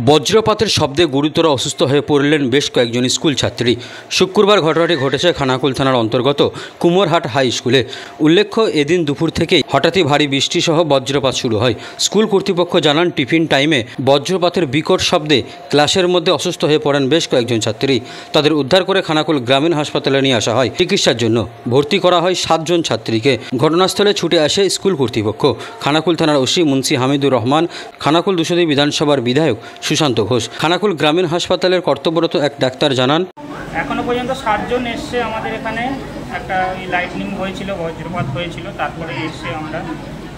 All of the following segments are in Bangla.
বজ্রপাতের শব্দে গুরুতর অসুস্থ হয়ে পড়লেন বেশ কয়েকজন স্কুল ছাত্রী। শুক্রবার ঘটনাটি ঘটেছে খানাকুল থানার অন্তর্গত কুমোরহাট হাই স্কুলে। উল্লেখ্য, এদিন দুপুর থেকেই হঠাৎই ভারী বৃষ্টিসহ বজ্রপাত শুরু হয়। স্কুল কর্তৃপক্ষ জানান, টিফিন টাইমে বজ্রপাতের বিকট শব্দে ক্লাসের মধ্যে অসুস্থ হয়ে পড়েন বেশ কয়েকজন ছাত্রী। তাদের উদ্ধার করে খানাকুল গ্রামীণ হাসপাতালে নিয়ে আসা হয়। চিকিৎসার জন্য ভর্তি করা হয় 7 জন ছাত্রীকে। ঘটনাস্থলে ছুটে আসে স্কুল কর্তৃপক্ষ। খানাকুল থানার ওসি মুন্সি হামিদুর রহমান, খানাকুল 202 বিধানসভার বিধায়ক সুশান্ত ঘোষ, খানাকুল গ্রামীণ হাসপাতালের কর্তব্যরত এক ডাক্তার জানান, এখনো পর্যন্ত 7 জন এসছে। আমাদের এখানে একটা লাইটনিং হয়েছিল, বজ্রপাত হয়েছিল, তারপরে এসছে আমরা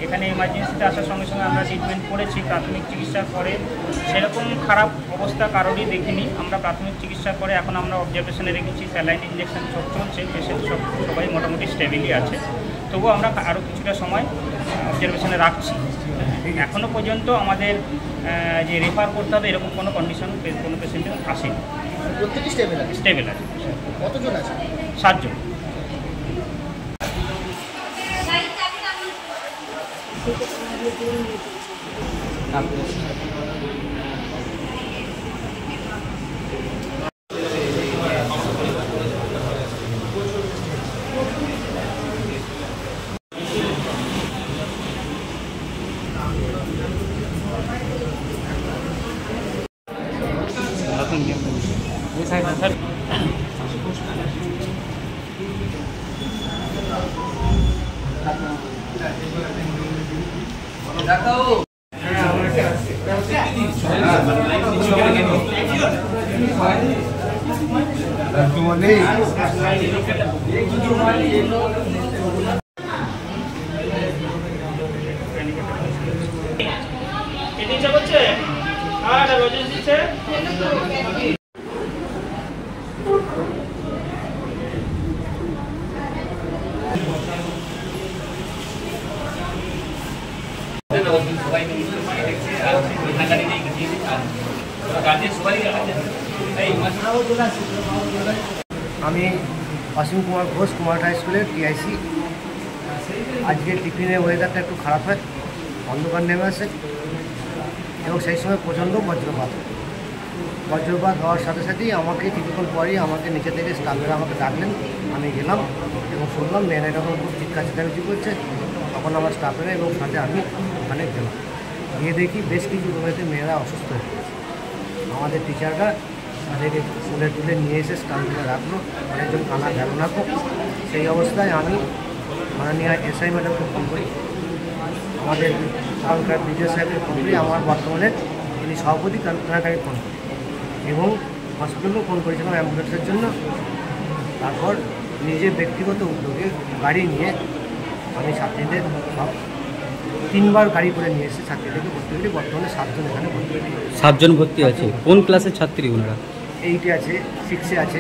এখানে এমার্জেন্সিতে আসার সঙ্গে সঙ্গে আমরা ট্রিটমেন্ট করেছি। প্রাথমিক চিকিৎসার পরে সেরকম খারাপ অবস্থা কারোরই দেখিনি। আমরা প্রাথমিক চিকিৎসা করে এখন আমরা অবজারভেশনে রেখেছি। স্যালাইন ইঞ্জেকশন সব চলছে, পেশেন্ট সবাই মোটামুটি স্টেবিলই আছে। তবুও আমরা আরও কিছুটা সময় অবজারভেশনে রাখছি। এখনও পর্যন্ত আমাদের যে রেফার করতে হবে এরকম কোনো কন্ডিশন কোনো পেশেন্টের আসেনি। প্রত্যেকটি স্টেবল আছে। কতজন আছে? 7 জন। আমি অসীম কুমার ঘোষ, কুমোরহাট হাই স্কুলের টিআইসি। আজকে টিফিনের ওয়েদারটা একটু খারাপ হয়, অন্ধকার নেমে আসে এবং সেই সময় প্রচণ্ড বজ্রপাত হওয়ার সাথে সাথেই আমাকে কিছুক্ষণ পরেই আমাকে নিচে থেকে স্টাফেরা আমাকে ডাকলেন। আমি গেলাম এবং শুনলাম মেয়েরা এরকম খুব চিৎকার চেঁচামেচি করছে। তখন আমার স্টাফেরা এবং সাথে আমি ওখানে গেলাম, গিয়ে দেখি বেশ কিছু রুমেতে মেয়েরা অসুস্থ হয়ে পড়েছে। আমাদের টিচাররা তাদেরকে স্কুলে তুলে নিয়ে এসে স্টাফগুলো রাখলো, অনেকজন কানা গেল না। তো সেই অবস্থায় আমি মাননীয় এসআই ম্যাডামকে ফোন করি, আমাদের এখানকার বিডিও সাহেবকে ফোন করি, আমার বর্তমানে তিনি সভাপতি তাকে ফোন করি এবং হসপিটালকেও ফোন করেছিলাম অ্যাম্বুলেন্সের জন্য। তারপর নিজের ব্যক্তিগত উদ্যোগে গাড়ি নিয়ে আমি ছাত্রীদের সব 3বার গাড়ি করে নিয়ে এসে ছাত্রীদেরকে ভর্তি করি। বর্তমানে 7 জন এখানে ভর্তি। 7 জন ভর্তি আছে। কোন ক্লাসের ছাত্রী ওনারা? 8-এ আছে, 6-এ আছে,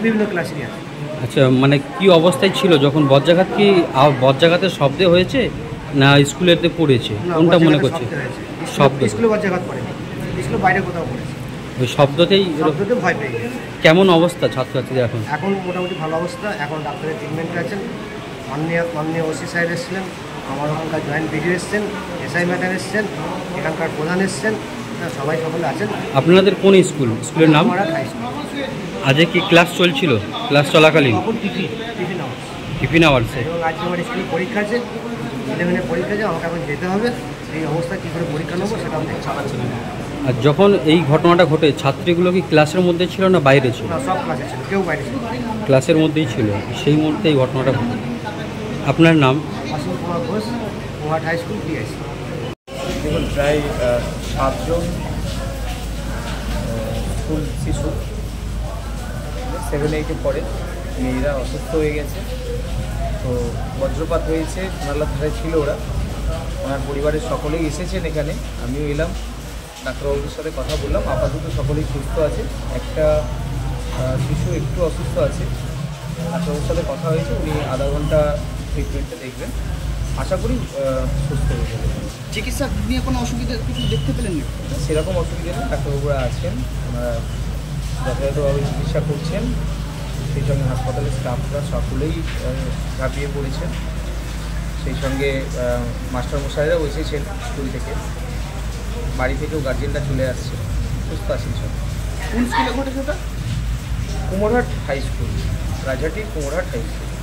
বিভিন্ন ক্লাসেরই আছে। আচ্ছা, মানে কি অবস্থায় ছিল যখন বজ্রাঘাতের শব্দে হয়েছে না স্কুলেতে পড়েছে? কোনটা মনে করছে? শব্দ। স্কুলে বজ্রাঘাত পড়েনি, স্কুলের বাইরে কোথাও পড়েছে। ওই শব্দতে ভয় পেয়ে গেছে। কেমন অবস্থা ছাত্রছাত্রীদের এখন? মোটামুটি ভালো অবস্থা। এখন ডাক্তারের ট্রিটমেন্টে আছেন। মাননীয় ওসি সাহেব এসেছিলেন, আমার ওখানকার জয়েন্ট ভিডিও এসছেন, এসআই ম্যাডাম এসছেন, এখানকার প্রধান এসছেন, সকলে আছেন। আপনাদের কোন স্কুলের নাম? High school. আজকে কি ক্লাস চলছিল? ক্লাস চলাকালীন টিফিন আওয়ার্সে? এবং আজকে আমার স্কুলে পরীক্ষা আছে, 11-এর পরীক্ষা আছে, আমাকে এখন যেতে হবে। এই অবস্থায় কী করে পরীক্ষা নেবো সেটা আমি চালাচ্ছি। আর যখন এই ঘটনাটা ঘটে ছাত্রীগুলো কি ক্লাসের মধ্যে ছিল না বাইরে ছিল? সব ক্লাসে ছিল, কেউ বাইরে ছিল। ক্লাসের মধ্যেই ছিল। সেই মুহূর্তে এই ঘটনাটা ঘটে। আপনার নাম? Asim Kumar Ghosh, Kumorhat high school TIC. দেখুন, প্রায় 7 জন স্কুল শিশু 7-8-এ পড়ে মেয়েরা অসুস্থ হয়ে গেছে। তো বজ্রপাত হয়েছে, নালার ধারে ছিল ওরা। ওনার পরিবারের সকলেই এসেছেন এখানে, আমিও এলাম, ডাক্তারবাবুর সাথে কথা বললাম। আপাতত সকলেই সুস্থ আছে। একটা শিশু একটু অসুস্থ আছে, ডাক্তারবাবুর সাথে কথা হয়েছে, উনি আধা ঘন্টা ট্রিটমেন্টটা দেখবেন। আশা করি সুস্থ হয়ে যাবে। চিকিৎসা নিয়ে কোনো অসুবিধা কিছু দেখতে পেলেন না? সেরকম অসুবিধা নেই, ডাক্তারবাবুরা আছেন, ওনারা যথাযথভাবে চিকিৎসা করছেন। সেই সঙ্গে হাসপাতালের স্টাফরা সকলেই ঝাঁপিয়ে পড়েছেন। সেই সঙ্গে মাস্টারমশাইরাও এসেছেন স্কুল থেকে, বাড়ি থেকেও গার্জেনরা চলে আসছে। সুস্থ আছেন সব। কোন স্কুলে ঘটেছে ওটা? কুমোরহাট হাই স্কুল, রাজাটির কুমোরহাট হাই স্কুল।